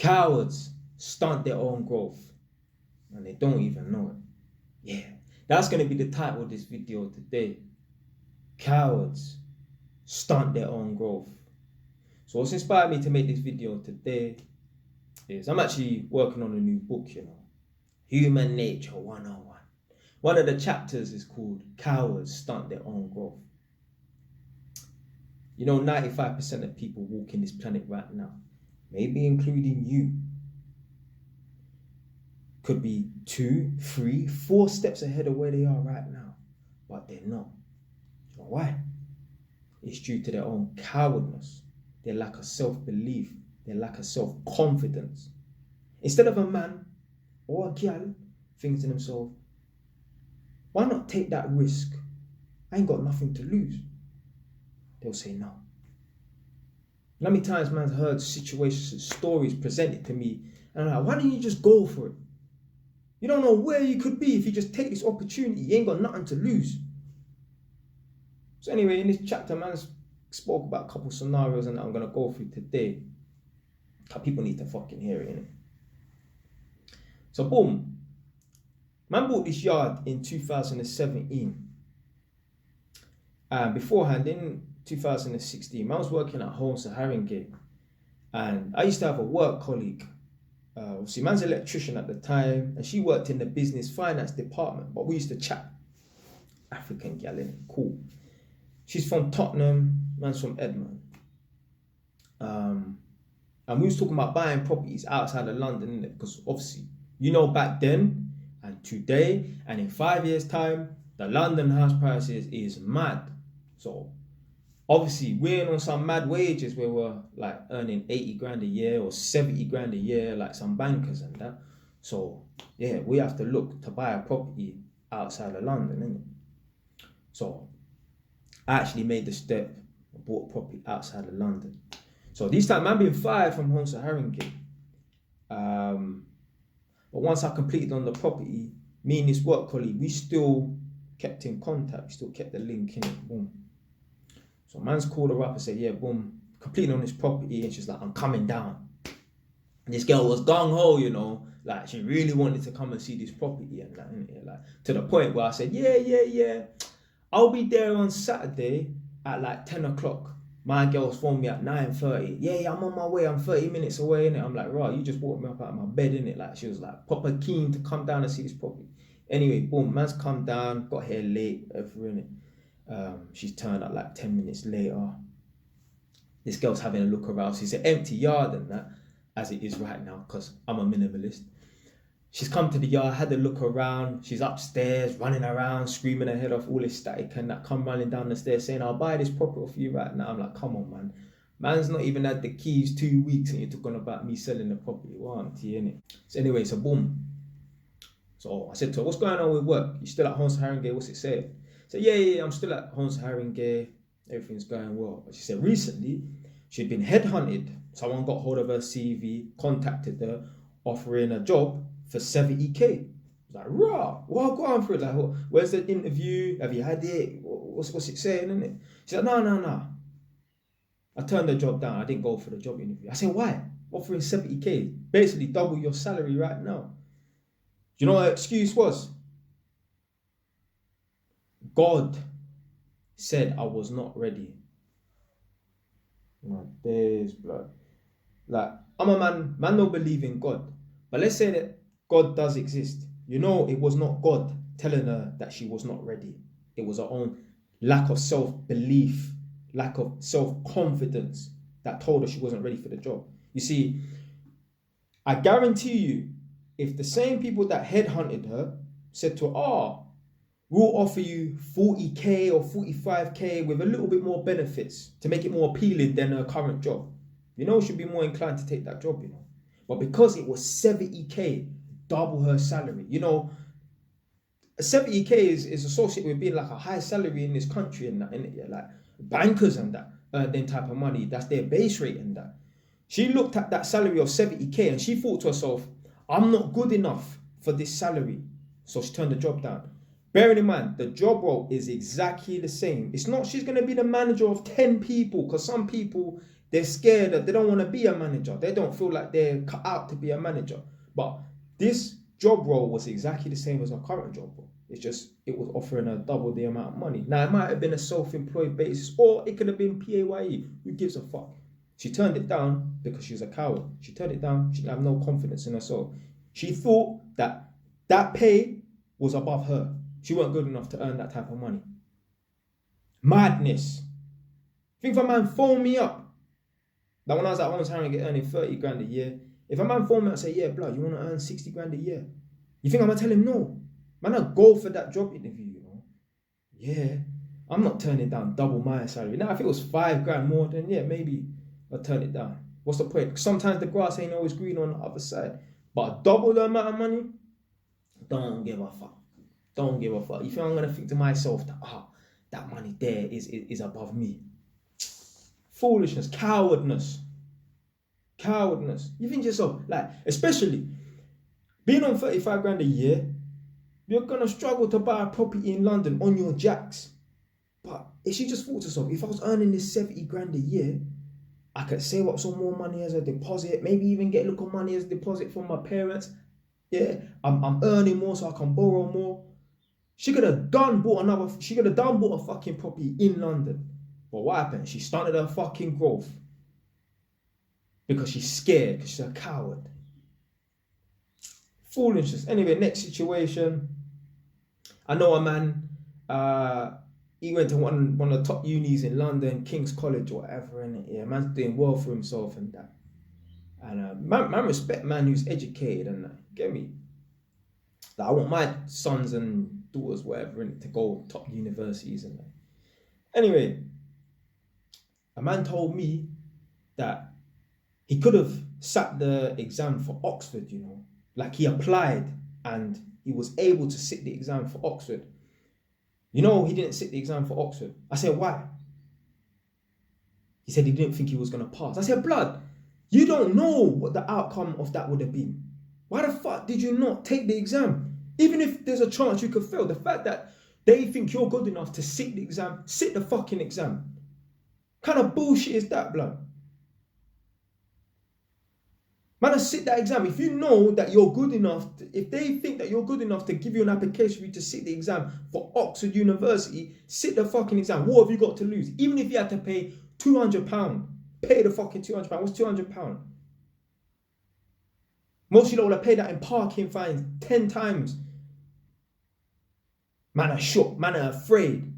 Cowards stunt their own growth and they don't even know it. Yeah, that's going to be the title of this video today. Cowards stunt their own growth. So what's inspired me to make this video today is I'm actually working on a new book, Human Nature 101. One of the chapters is called Cowards Stunt Their Own Growth. 95% of people walking this planet right now, maybe including you, could be 2, 3, 4 steps ahead of where they are right now, but they're not. You know why? It's due to their own cowardness, their lack of self-belief, their lack of self-confidence. Instead of a man or a girl thinking to themselves, why not take that risk? I ain't got nothing to lose. They'll say no. How many times man's heard situations, stories presented to me, and I'm like, why don't you just go for it? You don't know where you could be if you just take this opportunity. You ain't got nothing to lose. So anyway, in this chapter, man spoke about a couple scenarios and I'm going to go through today. People need to fucking hear it, innit? So boom. Man bought this yard in 2017. And beforehand, in 2016, man was working at home to Haringey. And I used to have a work colleague. Obviously, man's an electrician at the time, and she worked in the business finance department, but we used to chat. African gal, innit? Cool. She's from Tottenham, man's from Edinburgh. And we was talking about buying properties outside of London, innit? Because obviously, back then and today and in 5 years' time, the London house prices is mad. So obviously, we're on some mad wages where we're like earning 80 grand a year or 70 grand a year, like some bankers and that. So yeah, we have to look to buy a property outside of London, innit? So I actually made the step, bought a property outside of London. So this time, man being fired from home to Haringey. But once I completed on the property, me and this work colleague, we still kept in contact. We still kept the link in it. Boom. So man's called her up and said, yeah, boom, completing on this property. And she's like, I'm coming down. And this girl was gung-ho, like she really wanted to come and see this property and that, like to the point where I said, yeah. I'll be there on Saturday at like 10 o'clock. My girls phoned me at 9:30. Yeah, I'm on my way. I'm 30 minutes away, innit? I'm like, right, you just woke me up out of my bed, innit? Like, she was like, proper keen to come down and see this property. Anyway, boom, man's come down, got here late, everything, innit? She's turned up like 10 minutes later. This girl's having a look around. So it's an empty yard and that, as it is right now, because I'm a minimalist. She's come to the yard, had a look around. She's upstairs, running around, screaming her head off, all this static and that, come running down the stairs saying, I'll buy this property for you right now. I'm like, come on, man. Man's not even had the keys 2 weeks and you're talking about me selling the property. What auntie, innit? So anyway, so boom. So I said to her, what's going on with work? You still at home to Haringey? What's it say? So yeah, I'm still at home to Haringey. Everything's going well. But she said recently she'd been headhunted. Someone got hold of her CV, contacted her, offering a job for 70k. I was like, rah, what go on for it? Like, where's the interview? Have you had it? What's it saying, innit? She said, no. I turned the job down. I didn't go for the job interview. I said, why? Offering 70k, basically double your salary right now. Do you know what her excuse was? God said I was not ready. My days, blood. Like, I'm a man don't believe in God. But let's say that God does exist. It was not God telling her that she was not ready. It was her own lack of self-belief, lack of self-confidence that told her she wasn't ready for the job. You see, I guarantee you, if the same people that headhunted her said to her, we'll offer you 40k or 45k with a little bit more benefits to make it more appealing than her current job, she'd be more inclined to take that job, But because it was 70k, double her salary. 70k is associated with being like a high salary in this country and that, innit? Yeah, like bankers and that earn them type of money. That's their base rate and that. She looked at that salary of 70k and she thought to herself, I'm not good enough for this salary. So she turned the job down. Bearing in mind, the job role is exactly the same. It's not she's going to be the manager of 10 people, because some people, they're scared that they don't want to be a manager. They don't feel like they're cut out to be a manager. But this job role was exactly the same as her current job role. It's just, it was offering her double the amount of money. Now, it might have been a self-employed basis, or it could have been PAYE. Who gives a fuck? She turned it down because she's a coward. She turned it down. She didn't have no confidence in herself. She thought that that pay was above her. She weren't good enough to earn that type of money. Madness. Think if a man phoned me up, like when I was at home trying to get earning 30 grand a year, if a man phoned me up and say, yeah, blood, you want to earn 60 grand a year? You think I'm going to tell him no? Man, I'll go for that job interview, you know? Yeah, I'm not turning down double my salary. Now, if it was 5 grand more, then yeah, maybe I'll turn it down. What's the point? Sometimes the grass ain't always green on the other side. But double the amount of money, don't give a fuck. Don't give a fuck. You think I'm going to think to myself that, that money there is above me? Foolishness, cowardness. You think to yourself, like, especially being on 35 grand a year, you're going to struggle to buy a property in London on your jacks. But if she just thought to herself, if I was earning this 70 grand a year, I could save up some more money as a deposit, maybe even get a little money as a deposit from my parents. Yeah, I'm earning more so I can borrow more. She could have bought a fucking property in London. But what happened? She stunted her fucking growth. Because she's scared, because she's a coward. Foolishness. Anyway, next situation. I know a man, he went to one of the top unis in London, King's College or whatever, and yeah, man's doing well for himself and that. And man respect man who's educated and that. Get me? Like, I want my sons and daughters, whatever, to go top universities and that. Anyway, a man told me that he could have sat the exam for Oxford, you know. Like, he applied and he was able to sit the exam for Oxford. You know, he didn't sit the exam for Oxford. I said, why? He said he didn't think he was going to pass. I said, blood, you don't know what the outcome of that would have been. Why the fuck did you not take the exam? Even if there's a chance you could fail, the fact that they think you're good enough to sit the exam, sit the fucking exam. What kind of bullshit is that, blood? Man, sit that exam. If you know that you're good enough, if they think that you're good enough to give you an application for you to sit the exam for Oxford University, sit the fucking exam. What have you got to lose? Even if you had to pay £200, pay the fucking £200. What's £200? Most of you will have paid that in parking fines 10 times. Man are shook. Man are afraid.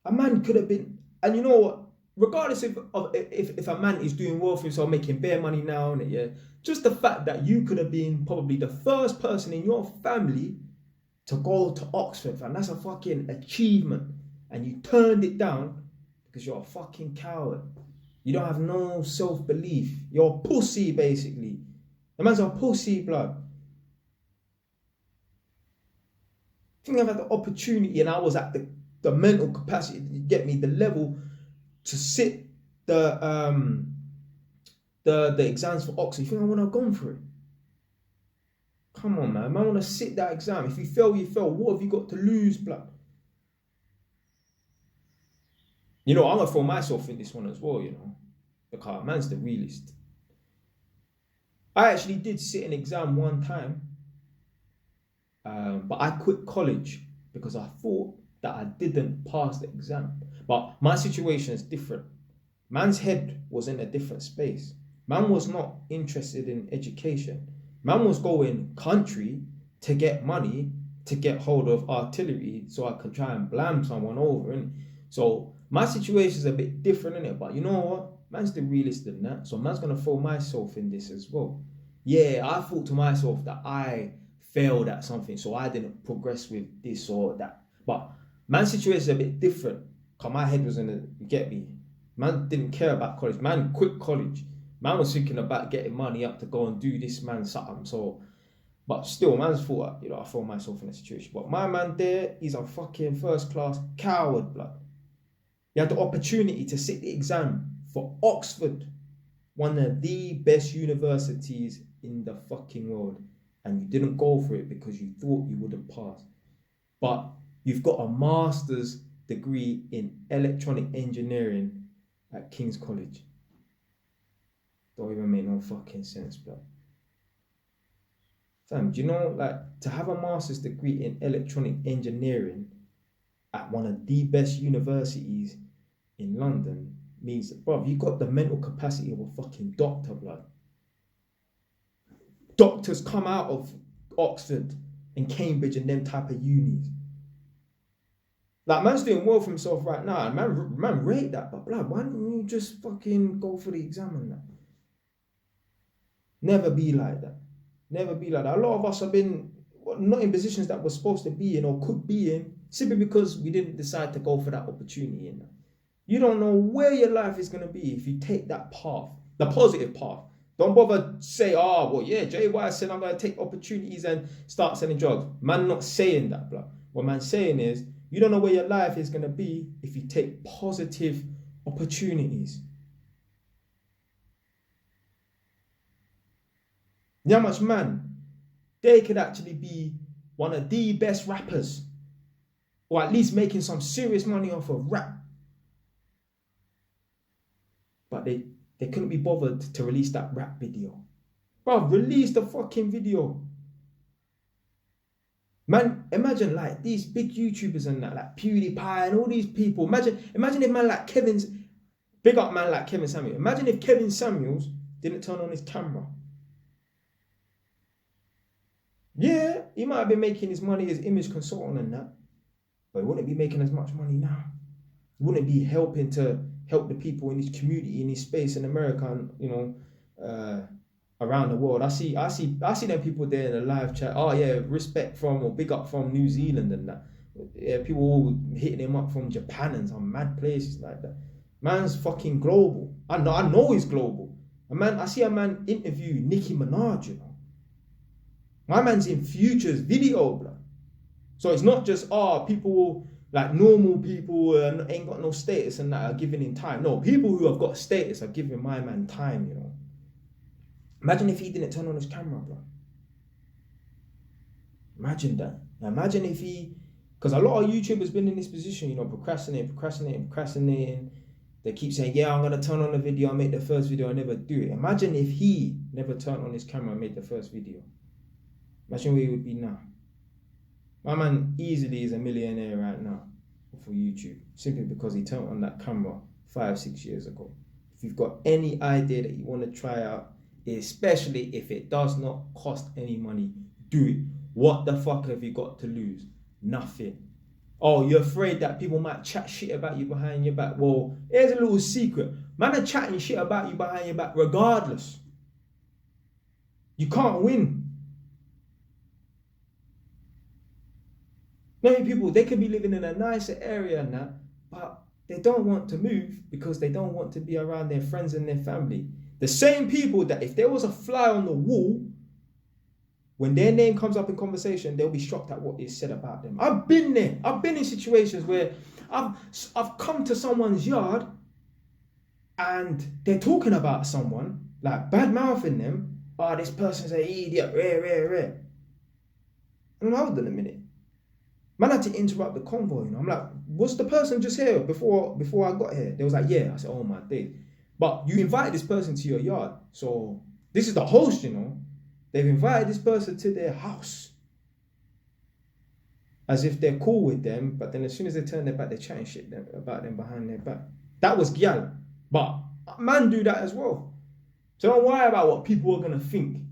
A man could have been, and you know what? Regardless if a man is doing well for himself, making bare money now, and yeah, just the fact that you could have been probably the first person in your family to go to Oxford, and that's a fucking achievement, and you turned it down because you're a fucking coward. You don't have no self-belief. You're a pussy, basically. The man's a pussy, blood. I think I've had the opportunity, and I was at the mental capacity to get me the level to sit the exams for Oxford. You think I would have gone for it? Come on, man. I want to sit that exam. If you fail, you fail. What have you got to lose, blood? You know, I'm going to throw myself in this one as well, you know, because man's the realist. I actually did sit an exam one time, but I quit college because I thought that I didn't pass the exam. But my situation is different. Man's head was in a different space. Man was not interested in education. Man was going country to get money, to get hold of artillery so I can try and blam someone over. And so my situation is a bit different, innit? But you know what? Man's the realist in that. So man's going to throw myself in this as well. Yeah, I thought to myself that I failed at something, so I didn't progress with this or that. But man's situation is a bit different. Cause my head was in the, you get me? Man didn't care about college. Man quit college. Man was thinking about getting money up to go and do this man something. So, but still, man's thought, you know, I throw myself in a situation. But my man there, he's a fucking first class coward, blood. He had the opportunity to sit the exam for Oxford, one of the best universities in the fucking world, and you didn't go for it because you thought you wouldn't pass. but you've got a master's degree in electronic engineering at King's College. Don't even make no fucking sense, bro. Fam, do you know, like, to have a master's degree in electronic engineering at one of the best universities in London means that, bro, you got the mental capacity of a fucking doctor, blood. Doctors come out of Oxford and Cambridge and them type of unis. Like, man's doing well for himself right now, and man rate that, but blood, why don't you just fucking go for the exam and that? Never be like that. Never be like that. A lot of us have been not in positions that we're supposed to be in or could be in, simply because we didn't decide to go for that opportunity. In that, you don't know where your life is going to be if you take that path, the positive path. Don't bother say, oh, well, yeah, JY said I'm going to take opportunities and start selling drugs. Man not saying that, bro. What man's saying is, you don't know where your life is going to be if you take positive opportunities. You know how much, man, they could actually be one of the best rappers, or at least making some serious money off of rap. But they couldn't be bothered to release that rap video. Bro, release the fucking video. Man, imagine like these big YouTubers and that, like PewDiePie and all these people. Imagine if man like big up man like Kevin Samuels. Imagine if Kevin Samuels didn't turn on his camera. Yeah, he might have been making his money as image consultant and that, but he wouldn't be making as much money now. He wouldn't be helping to help the people in his community, in his space in America, and, you know, around the world. I see them people there in the live chat. Oh yeah, respect from or big up from New Zealand and that. Yeah, people all hitting him up from Japan and some mad places like that. Man's fucking global. I know he's global. I see a man interview Nicki Minaj, you know. My man's in Future's video, bro. So it's not just, people, like normal people ain't got no status and that are giving him time. No, people who have got status are giving my man time, you know. Imagine if he didn't turn on his camera, bro. Imagine that. Now imagine if because a lot of YouTubers been in this position, you know, procrastinating. They keep saying, yeah, I'm going to turn on the video, I'll make the first video, I never do it. Imagine if he never turned on his camera and made the first video. Imagine where he would be now. My man easily is a millionaire right now for YouTube, simply because he turned on that camera 5-6 years ago. If you've got any idea that you want to try out, especially if it does not cost any money, do it. What the fuck have you got to lose? Nothing. Oh, you're afraid that people might chat shit about you behind your back. Well, here's a little secret. Man are chatting shit about you behind your back regardless. You can't win. Many people, they could be living in a nicer area and that, but they don't want to move because they don't want to be around their friends and their family. The same people that if there was a fly on the wall, when their name comes up in conversation, they'll be shocked at what is said about them. I've been there. I've been in situations where I've come to someone's yard and they're talking about someone, like bad mouthing them. Oh, this person's an idiot, rare. And hold on a minute. Man had to interrupt the convo, you know. I'm like, was the person just here before I got here? They was like, yeah. I said, oh my days. But you invited this person to your yard. So this is the host, you know. They've invited this person to their house. As if they're cool with them, but then as soon as they turn their back, they're chatting shit about them behind their back. That was gyal. But man do that as well. So don't worry about what people are going to think.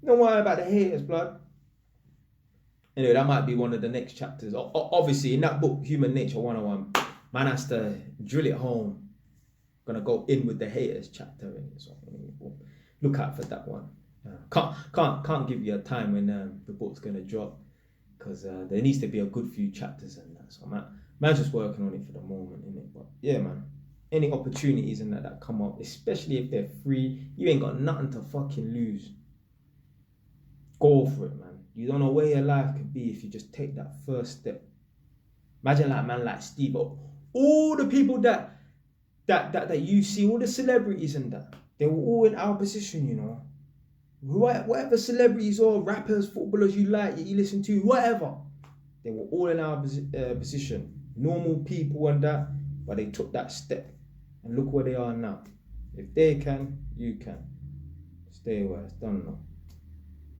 Don't worry about the haters, blood. Anyway, that might be one of the next chapters. Obviously, in that book, Human Nature 101, man has to drill it home. Gonna go in with the haters chapter in it. So look out for that one. Can't give you a time when the book's gonna drop, because there needs to be a good few chapters in that. So man's just working on it for the moment, innit? But yeah, man. Any opportunities in that come up, especially if they're free, you ain't got nothing to fucking lose. Go for it, man. You don't know where your life could be if you just take that first step. Imagine like man like Steve, all the people that you see, all the celebrities and that, they were all in our position, you know. whatever celebrities or rappers, footballers you like, you listen to, whatever. They were all in our position. Normal people and that, but they took that step. And look where they are now. If they can, you can. Stay away. It's done now.